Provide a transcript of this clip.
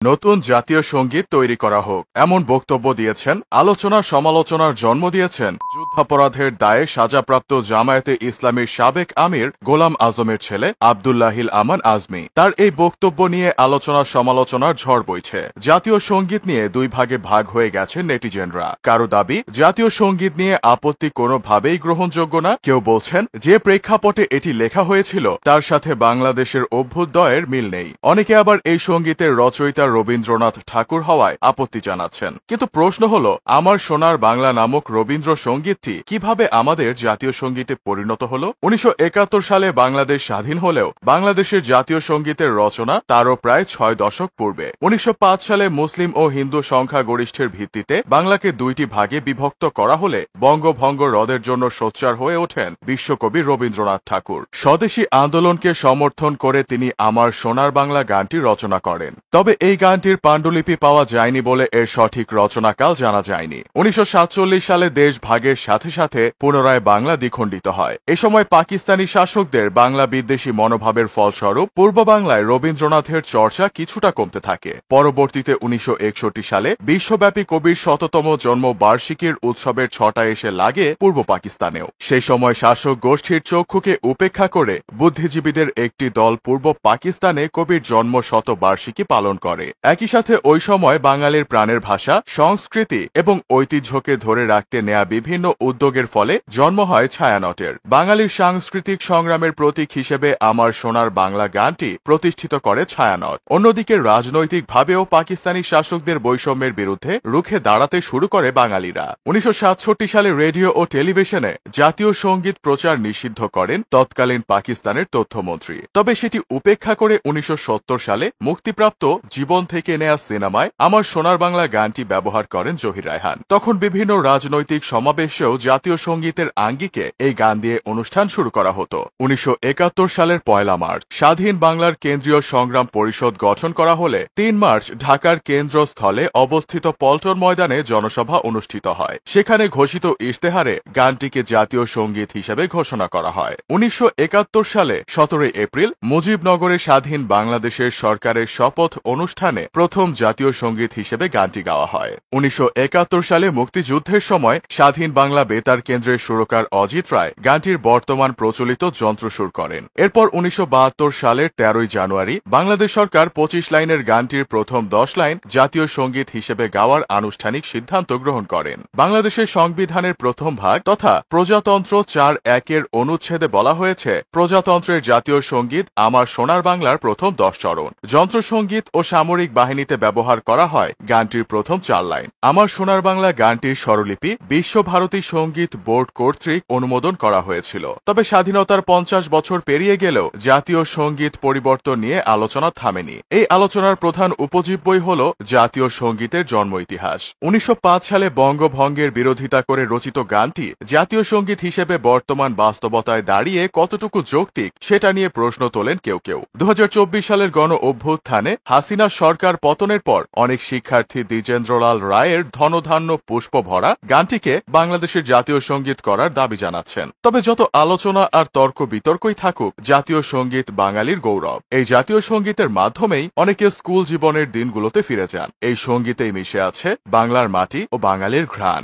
নতুন জাতীয় সঙ্গীত তৈরি করা হোক এমন বক্তব্য দিয়েছেন, আলোচনা সমালোচনার জন্ম দিয়েছেন যুদ্ধাপরাধের দায়ে সাজাপ্রাপ্ত জামায়াতে ইসলামীর সাবেক আমির গোলাম আজমের ছেলে আব্দুল্লাহিল আমান আজমি। তার এই বক্তব্য নিয়ে আলোচনা সমালোচনার ঝড় বইছে। জাতীয় সঙ্গীত নিয়ে দুই ভাগে ভাগ হয়ে গেছেন নেটিজেনরা। কারো দাবি জাতীয় সঙ্গীত নিয়ে আপত্তি কোনোভাবেই গ্রহণযোগ্য না, কেউ বলছেন যে প্রেক্ষাপটে এটি লেখা হয়েছিল তার সাথে বাংলাদেশের অভ্যুদয়ের মিল নেই। অনেকে আবার এই সঙ্গীতের রচয়িতা রবীন্দ্রনাথ ঠাকুর হওয়ায় আপত্তি জানাচ্ছেন। কিন্তু প্রশ্ন হলো, আমার সোনার বাংলা নামক রবীন্দ্র সঙ্গীতটি কিভাবে আমাদের জাতীয় সঙ্গীতে পরিণত হলো? 1971 সালে বাংলাদেশ স্বাধীন হলেও বাংলাদেশের জাতীয় সঙ্গীতের রচনা তারও প্রায় 6 দশক পূর্বে। 1905 সালে মুসলিম ও হিন্দু সংখ্যাগরিষ্ঠের ভিত্তিতে বাংলাকে দুইটি ভাগে বিভক্ত করা হলে বঙ্গভঙ্গ রদের জন্য সোচ্চার হয়ে ওঠেন বিশ্বকবি রবীন্দ্রনাথ ঠাকুর। স্বদেশী আন্দোলনকে সমর্থন করে তিনি আমার সোনার বাংলা গানটি রচনা করেন। তবে এই গানটির পাণ্ডুলিপি পাওয়া যায়নি বলে এর সঠিক রচনাকাল জানা যায়নি। 1947 সালে দেশ ভাগের সাথে সাথে পুনরায় বাংলা দ্বিখণ্ডিত হয়। এ সময় পাকিস্তানি শাসকদের বাংলা বিদ্বেষী মনোভাবের ফলস্বরূপ পূর্ব বাংলায় রবীন্দ্রনাথের চর্চা কিছুটা কমতে থাকে। পরবর্তীতে 1961 সালে বিশ্বব্যাপী কবির 100তম জন্মবার্ষিকীর উৎসবের ছটা এসে লাগে পূর্ব পাকিস্তানেও। সেই সময় শাসক গোষ্ঠীর চক্ষুকে উপেক্ষা করে বুদ্ধিজীবীদের একটি দল পূর্ব পাকিস্তানে কবির জন্ম শতবার্ষিকী পালন করে। একই সাথে ওই সময় বাঙালির প্রাণের ভাষা, সংস্কৃতি এবং ঐতিহ্যকে ধরে রাখতে নেয়া বিভিন্ন উদ্যোগের ফলে জন্ম হয় ছায়ানটের। বাঙালির সাংস্কৃতিক সংগ্রামের প্রতীক হিসেবে আমার সোনার বাংলা গানটি প্রতিষ্ঠিত করে ছায়ানট। অন্যদিকে রাজনৈতিকভাবেও পাকিস্তানি শাসকদের বৈষম্যের বিরুদ্ধে রুখে দাঁড়াতে শুরু করে বাঙালিরা। 1967 সালে রেডিও ও টেলিভিশনে জাতীয় সঙ্গীত প্রচার নিষিদ্ধ করেন তৎকালীন পাকিস্তানের তথ্যমন্ত্রী। তবে সেটি উপেক্ষা করে 1970 সালে মুক্তিপ্রাপ্ত জীবন থেকে নেয়া সিনেমায় আমার সোনার বাংলা গানটি ব্যবহার করেন জহির রায়হান। তখন বিভিন্ন রাজনৈতিক সমাবেশেও জাতীয় সঙ্গীতের আঙ্গিকে এই গান দিয়ে অনুষ্ঠান শুরু করা হতো। 1971 সালের 1 মার্চ স্বাধীন বাংলার কেন্দ্রীয় সংগ্রাম পরিষদ গঠন করা হলে 3 মার্চ ঢাকার কেন্দ্রস্থলে অবস্থিত পল্টন ময়দানে জনসভা অনুষ্ঠিত হয়। সেখানে ঘোষিত ইশতেহারে গানটিকে জাতীয় সঙ্গীত হিসেবে ঘোষণা করা হয়। 1971 সালে 17 এপ্রিল মুজিবনগরে স্বাধীন বাংলাদেশের সরকারের শপথ অনুষ্ঠানে প্রথম জাতীয় সঙ্গীত হিসেবে গানটি গাওয়া হয়। 1971 সালে মুক্তিযুদ্ধের সময় স্বাধীন বাংলা বেতার কেন্দ্রের সুরকার অজিত রায় গানটির বর্তমান প্রচলিত যন্ত্রসুর করেন। এরপর 1972 সালের 13 জানুয়ারি বাংলাদেশ সরকার 25 লাইনের গানটির প্রথম 10 লাইন জাতীয় সঙ্গীত হিসেবে গাওয়ার আনুষ্ঠানিক সিদ্ধান্ত গ্রহণ করেন। বাংলাদেশের সংবিধানের প্রথম ভাগ তথা প্রজাতন্ত্র 4(1) অনুচ্ছেদে বলা হয়েছে, প্রজাতন্ত্রের জাতীয় সঙ্গীত আমার সোনার বাংলার প্রথম 10 চরণ। যন্ত্রসঙ্গীত ও সামরিক বাহিনীতে ব্যবহার করা হয় গানটির প্রথম 4 লাইন। আমার সোনার বাংলা গানটির স্বরলিপি বিশ্বভারতী সঙ্গীত বোর্ড কর্তৃক অনুমোদন করা হয়েছিল। তবে স্বাধীনতার 50 বছর পেরিয়ে গেলেও জাতীয় সঙ্গীত পরিবর্তন নিয়ে আলোচনা থামেনি। এই আলোচনার প্রধান উপজীব্যই হল জাতীয় সঙ্গীতের জন্ম ইতিহাস। 1905 সালে বঙ্গভঙ্গের বিরোধিতা করে রচিত গানটি জাতীয় সঙ্গীত হিসেবে বর্তমান বাস্তবতায় দাঁড়িয়ে কতটুকু যৌক্তিক সেটা নিয়ে প্রশ্ন তোলেন কেউ কেউ। 2024 সালের গণ অভ্যুত্থানে হাসিনা সরকার পতনের পর অনেক শিক্ষার্থী দ্বিজেন্দ্রলাল রায়ের ধনধান্য পুষ্প ভরা গানটিকে বাংলাদেশের জাতীয় সঙ্গীত করার দাবি জানাচ্ছেন। তবে যত আলোচনা আর তর্ক বিতর্কই থাকুক, জাতীয় সঙ্গীত বাঙালির গৌরব। এই জাতীয় সঙ্গীতের মাধ্যমেই অনেকে স্কুল জীবনের দিনগুলোতে ফিরে যান। এই সঙ্গীতেই মিশে আছে বাংলার মাটি ও বাঙালির ঘ্রাণ।